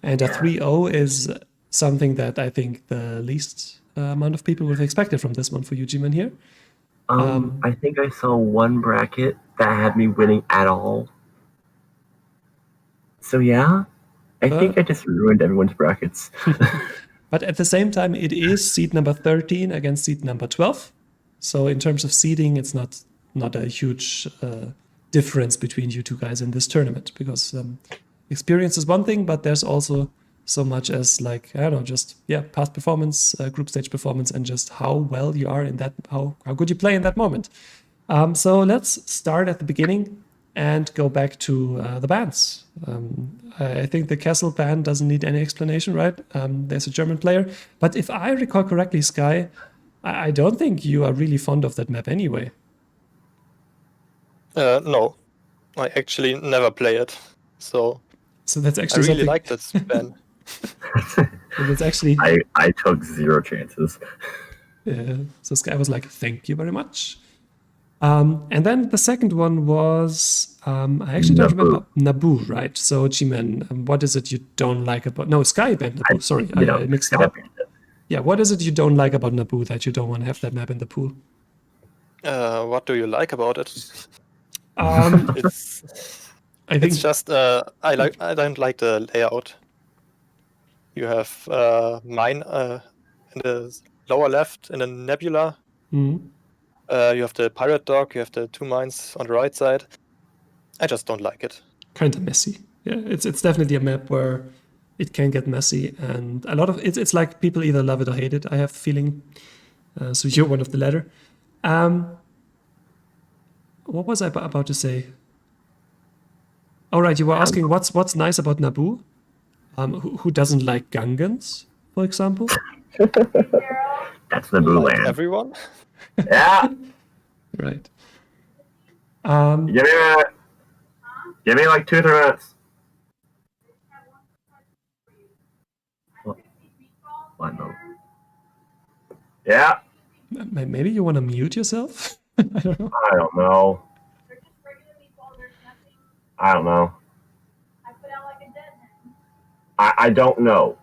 And a 3-0 is something that I think the least amount of people would have expected from this one for you, G-Man, here. I think I saw one bracket that had me winning at all. So yeah, I think I just ruined everyone's brackets. But at the same time, it is seed number 13 against seed number 12. So in terms of seeding, it's not a huge difference between you two guys in this tournament because experience is one thing, but there's also so much as like, I don't know, just past performance, group stage performance, and just how well you are in that, how good you play in that moment. So let's start at the beginning and go back to the bans. I think the Castle ban doesn't need any explanation, right? There's a German player. But if I recall correctly, Sky, I don't think you are really fond of that map anyway. No, I actually never play it. So that's actually I really like that ban. That's actually... I took 0 chances. So Sky was like, thank you very much. And then the second one was, I actually don't remember, Naboo, right? So G-Man, what is it you don't like about... No, Sky banned Naboo, sorry, I mixed it up. Yeah, what is it you don't like about Naboo that you don't want to have that map in the pool? What do you like about it? It's just I don't like the layout. You have mine in the lower left in the nebula. You have the pirate dog. You have the 2 mines on the right side. I just don't like it. Kind of messy. Yeah, it's definitely a map where it can get messy, and a lot of it's like people either love it or hate it. I have a feeling. So you're one of the latter. What was I about to say? All right, you were asking what's nice about Naboo. Who doesn't like Gungans, for example? That's Naboo land. Everyone. Yeah. Right. Give me like 2 or 3 minutes. What? No. Yeah. Maybe you want to mute yourself? I don't know. I don't know. I don't know.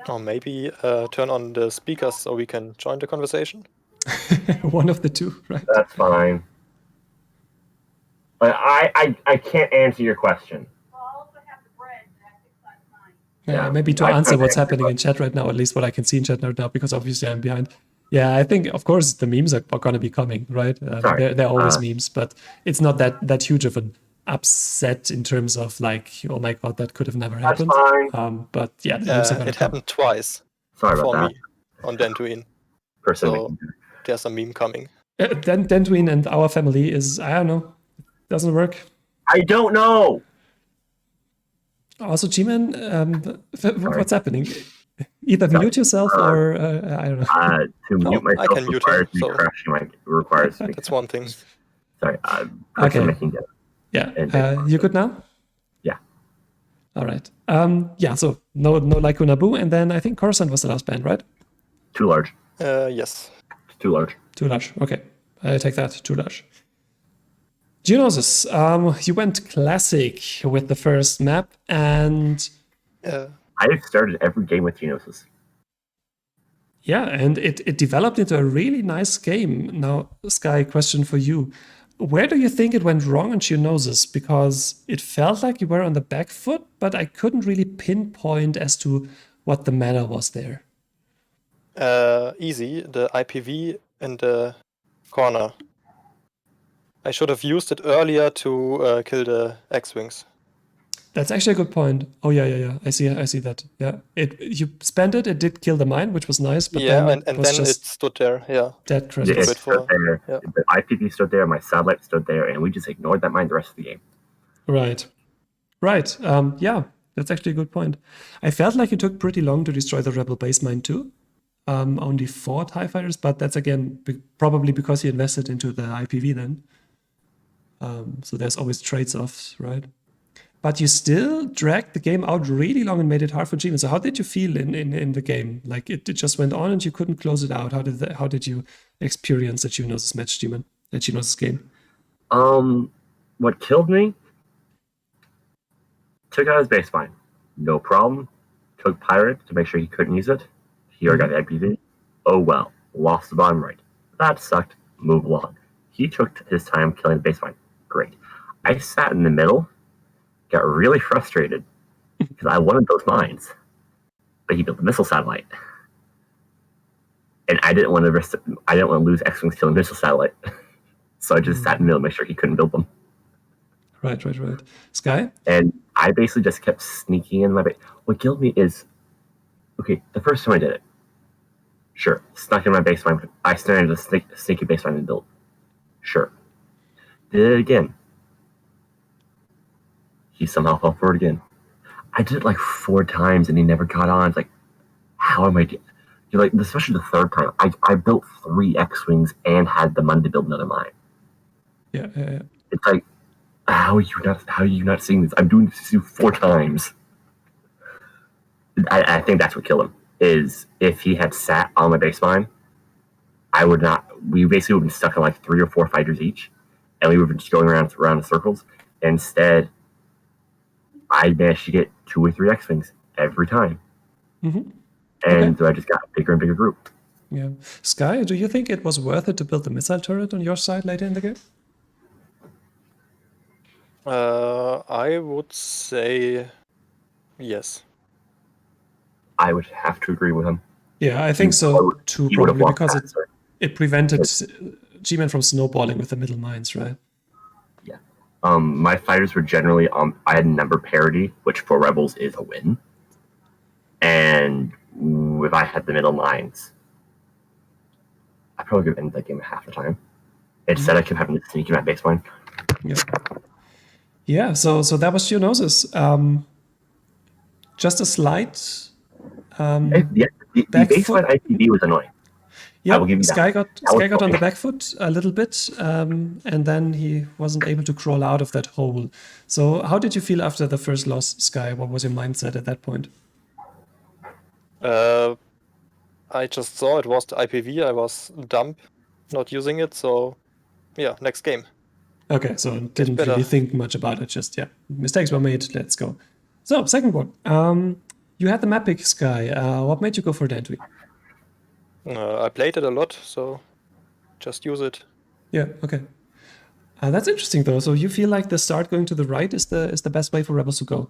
Or maybe turn on the speakers so we can join the conversation. One of the two, right? That's fine. But I can't answer your question. Yeah, maybe to answer what's happening in chat right now, at least what I can see in chat right now, because obviously I'm behind. Yeah, I think, of course, the memes are going to be coming, right? They're always memes, but it's not that huge of an upset in terms of like, oh my god, that could have never happened. But yeah, the memes are going to come. Happened twice. Sorry about that. Me on Dantooine. So there's a meme coming. Dantooine and our family is, I don't know, doesn't work. I don't know. Also, G-Man, what's happening? Either mute yourself or I don't know. To mute myself I can requires mute him, me crashing my requires me. That's one thing. Sorry, Okay. making dinner. Yeah. You good now? Yeah. All right. Yeah. So no Lyco Naboo, and then I think Cuarson was the last band, right? Too large. Yes. Too large. Too large. Okay, I take that. Too large. Geonosis, you went classic with the first map, and I've started every game with Geonosis. yeah, and it developed into a really nice game. Now, Sky, question for you. Where do you think it went wrong on Geonosis? Because it felt like you were on the back foot, but I couldn't really pinpoint as to what the matter was there. Easy, the IPV in the corner. I should have used it earlier to kill the X-Wings. That's actually a good point. Oh yeah. I see that. Yeah, you spent it. It did kill the mine, which was nice. But yeah, then and then it stood there. Yeah, dead Yeah, credits. it stood there. Yeah. The IPV stood there. My satellite stood there, and we just ignored that mine the rest of the game. Right. Yeah, that's actually a good point. I felt like it took pretty long to destroy the rebel base mine too. Only 4 TIE fighters, but that's again probably because he invested into the IPV then. So there's always trades-offs, right? But you still dragged the game out really long and made it hard for G-Man. So how did you feel in the game? Like it just went on and you couldn't close it out. How did you experience the Geonosis match, G-Man? The Geonosis game? What killed me? Took out his base mine. No problem. Took Pirate to make sure he couldn't use it. He already got the IPV. Oh well. Lost the bottom right. That sucked. Move along. He took his time killing the base mine. Great. I sat in the middle, got really frustrated because I wanted those mines, but he built a missile satellite, and I didn't want to lose X-Wings killing missile satellite, so I just sat in the middle, to make sure he couldn't build them. Right. Sky? And I basically just kept sneaking in my base. What killed me is, okay, the first time I did it, sure, snuck in my base mine. I started to sneaky base mine and build. Sure. Did it again. He somehow fell forward again. I did it like 4 times and he never got on. It's like, how am I doing? You're like, especially the third time. I built 3 X-Wings and had the money to build another mine. Yeah. It's like, how are you not seeing this? I'm doing this 4 times. I think that's what killed him. Is if he had sat on my base mine, we basically would have been stuck on like 3 or 4 fighters each, and we would have been just going around in circles. Instead, I managed to get 2 or 3 X-Wings every time. And so I just got a bigger and bigger group. Yeah. Sky, do you think it was worth it to build the missile turret on your side later in the game? I would say yes. I would have to agree with him. Yeah, I think so too, probably because it prevented G-Man from snowballing with the middle mines, right? Yeah. My fighters were generally I had number parity, which for Rebels is a win. And if I had the middle mines, I probably could have ended that game at half the time. Instead, I kept having to sneak in my base mine. Yeah, so that was Geonosis. Just a slight the baseline IPV was annoying. Yeah, Sky got on the back foot a little bit, and then he wasn't able to crawl out of that hole. So how did you feel after the first loss, Sky? What was your mindset at that point? I just saw it was the IPV. I was dumb, not using it. So, yeah, next game. Okay, so didn't really think much about it. Just mistakes were made. Let's go. So second one, you had the map pick, Sky. What made you go for Dantwi? I played it a lot, so just use it. Yeah. Okay. That's interesting though. So you feel like the start going to the right is the best way for Rebels to go,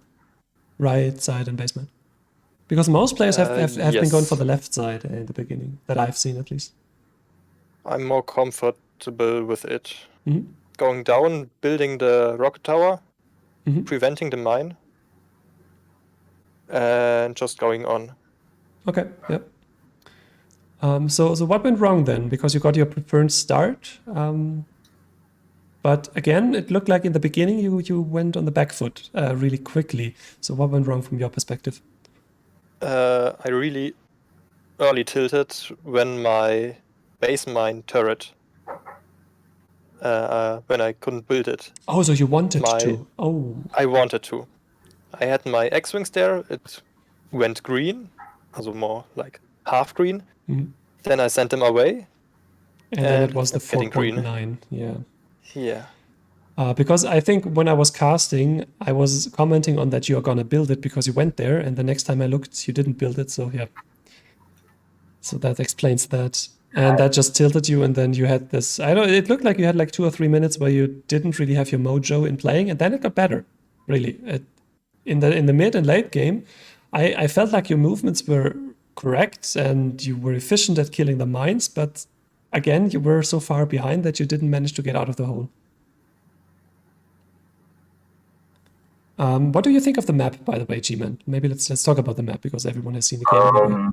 right side and basement. Because most players have been going for the left side in the beginning, that I've seen at least. I'm more comfortable with it. Going down, building the rocket tower, preventing the mine, and just going on. Okay, yep. So what went wrong then? Because you got your preferred start, but again, it looked like in the beginning you went on the back foot really quickly. So what went wrong from your perspective? I really early tilted when my base mine turret when I couldn't build it. Oh, so you wanted to? Oh. I wanted to. I had my X-Wings there. It went green, also more like half green. Mhm. Then I sent them away. And then it was the getting green. 4.9. Yeah. Yeah. Because I think when I was casting, I was commenting on that you are going to build it because you went there. And the next time I looked, you didn't build it. So, yeah. So that explains that. And that just tilted you. And then you had this, I don't know, it looked like you had like 2 or 3 minutes where you didn't really have your mojo in playing. And then it got better, really. In the mid and late game, I felt like your movements were correct and you were efficient at killing the mines. But again, you were so far behind that you didn't manage to get out of the hole. What do you think of the map, by the way, G-Man? Maybe let's talk about the map because everyone has seen the game anyway.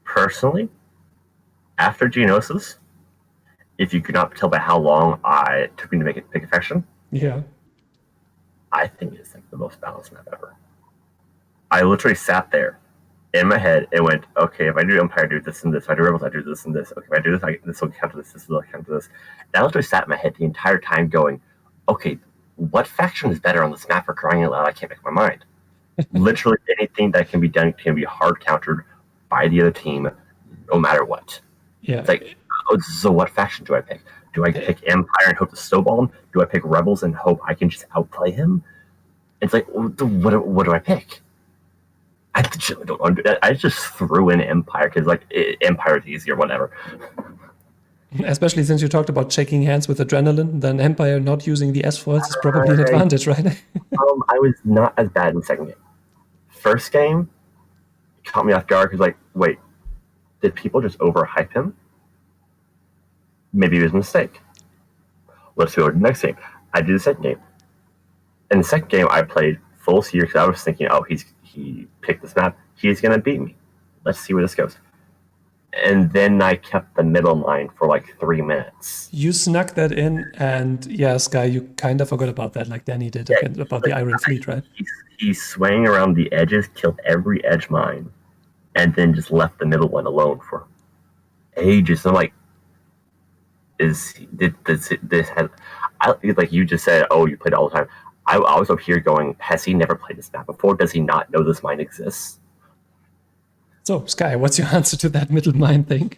Personally, after Geonosis, if you could not tell by how long it took me to make it pick a faction, yeah, I think it's like the most balanced map ever. I literally sat there in my head and went, okay, if I do Empire, I do this and this. If I do Rebels, I do this and this. Okay, if I do this, this will count to this. This will count to this. And I literally sat in my head the entire time going, okay, what faction is better on this map? For crying out loud, I can't make my mind. Literally anything that can be done can be hard countered by the other team, no matter what. Yeah. It's like, so what faction do I pick? Do I pick Empire and hope to snowball him? Do I pick Rebels and hope I can just outplay him? It's like, what do I pick? I just threw in Empire because like Empire is easier, whatever. Especially since you talked about shaking hands with adrenaline, then Empire not using the S-foils is probably an advantage, right? I was not as bad in the second game. First game caught me off guard because like, wait, did people just overhype him? Maybe it was a mistake. Let's go to the next game. I did the second game. In the second game, I played full seer because I was thinking, oh, he picked this map. He's going to beat me. Let's see where this goes. And then I kept the middle line for like 3 minutes. You snuck that in, and yeah, Sky, you kind of forgot about that, like Danny did about the Iron Fleet, right? He swang around the edges, killed every edge mine, and then just left the middle one alone for ages. I'm like, like you just said, oh, you played it all the time. I was up here going, has he never played this map before? Does he not know this mine exists? So, Sky, what's your answer to that middle mine thing?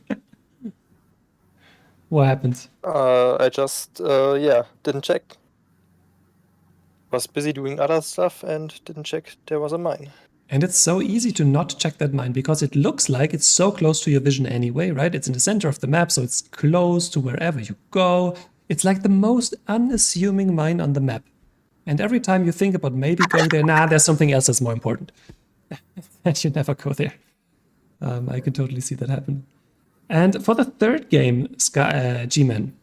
What happened? I just, didn't check. Was busy doing other stuff and didn't check there was a mine. And it's so easy to not check that mine because it looks like it's so close to your vision anyway, right? It's in the center of the map, so it's close to wherever you go. It's like the most unassuming mine on the map. And every time you think about maybe going there, there's something else that's more important. And you never go there. I can totally see that happen. And for the third game, G-Man,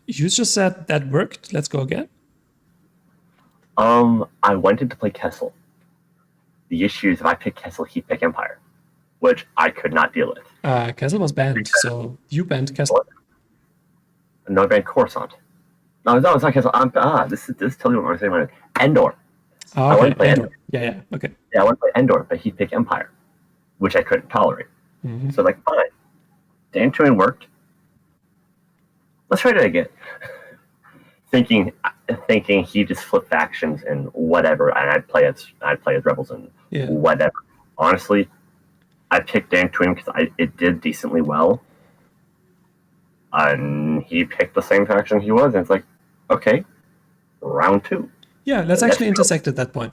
you just said that worked. Let's go again. I wanted to play Kessel. The issue is if I pick Kessel, he pick Empire, which I could not deal with. Kessel was banned, so you banned Kessel. No, I banned Cuarson. No, it's not Kessel. This tells you what I'm saying. Endor. Oh, okay. I wanted to play Endor. Yeah, okay. Yeah, I want to play Endor, but he picked Empire, which I couldn't tolerate. Mm-hmm. So like, fine. Dantooine worked. Let's try that again. Thinking he just flipped factions and whatever, and I'd play as Rebels and whatever. Honestly, I picked Dantooine because it did decently well, and he picked the same faction he was, and it's like, okay, round 2. Yeah, let's actually intersect at that point.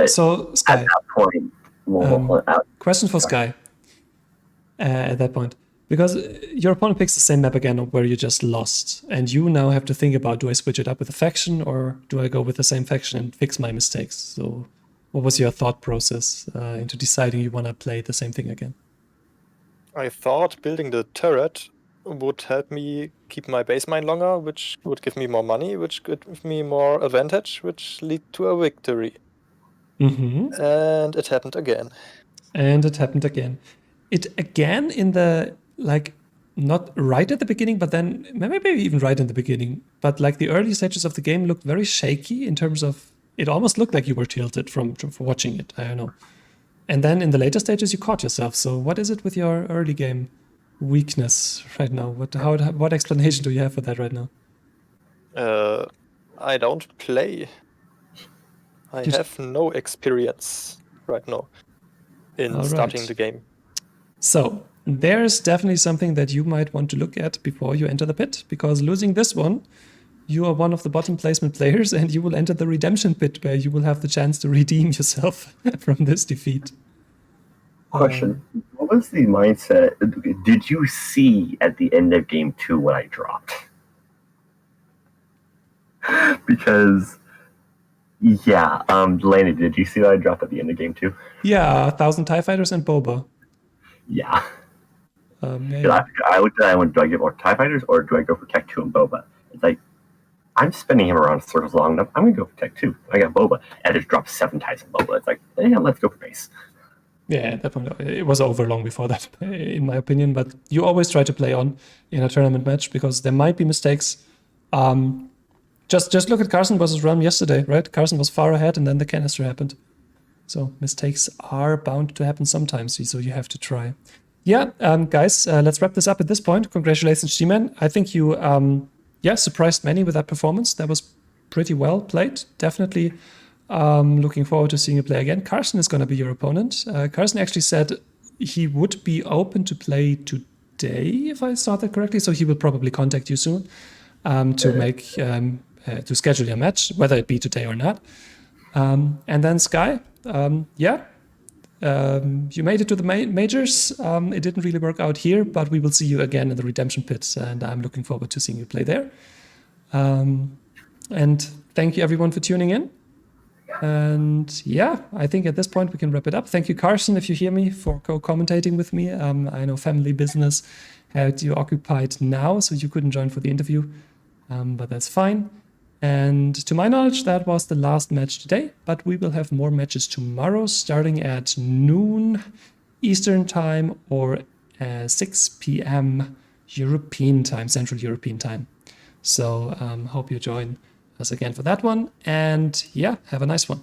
So Sky, at that point, question for Sky. At that point. Because your opponent picks the same map again where you just lost. And you now have to think about, do I switch it up with a faction or do I go with the same faction and fix my mistakes? So what was your thought process into deciding you want to play the same thing again? I thought building the turret would help me keep my base mine longer, which would give me more money, which could give me more advantage, which lead to a victory. Mm-hmm. And it happened again. It again in the, like, not right at the beginning, but then maybe even right in the beginning. But like the early stages of the game looked very shaky in terms of, it almost looked like you were tilted from watching it. I don't know. And then in the later stages, you caught yourself. So what is it with your early game weakness right now? What explanation do you have for that right now? I don't play. I have no experience right now in starting the game. So there's definitely something that you might want to look at before you enter the pit, because losing this one, you are one of the bottom placement players and you will enter the redemption pit where you will have the chance to redeem yourself from this defeat. Question. What was the mindset? Did you see at the end of game 2 what I dropped? Because, yeah, Lany, did you see what I dropped at the end of game 2? Yeah, 1,000 TIE Fighters and Boba. Yeah. Yeah. I looked at it and went, do I get more TIE Fighters or do I go for Tech 2 and Boba? It's like, I'm spinning him around circles long enough. I'm going to go for Tech 2. I got Boba. And I just dropped 7 ties in Boba. It's like, yeah, let's go for base. Yeah, definitely. It was over long before that, in my opinion. But you always try to play on in a tournament match because there might be mistakes. Just look at Cuarson versus Realm yesterday, right? Cuarson was far ahead and then the canister happened. So mistakes are bound to happen sometimes, so you have to try. Yeah, guys, let's wrap this up at this point. Congratulations, G-Man. I think you, surprised many with that performance. That was pretty well played. Definitely looking forward to seeing you play again. Cuarson is going to be your opponent. Cuarson actually said he would be open to play today, if I saw that correctly. So he will probably contact you soon to schedule your match, whether it be today or not. And then Sky, you made it to the majors. It didn't really work out here, but we will see you again in the redemption pit, and I'm looking forward to seeing you play there. And thank you everyone for tuning in. And yeah, I think at this point we can wrap it up. Thank you, Cuarson, if you hear me, for co-commentating with me. I know family business had you occupied now, so you couldn't join for the interview, but that's fine. And to my knowledge, that was the last match today, but we will have more matches tomorrow, starting at noon Eastern time or 6 p.m. European time, Central European time. So hope you join us again for that one. And yeah, have a nice one.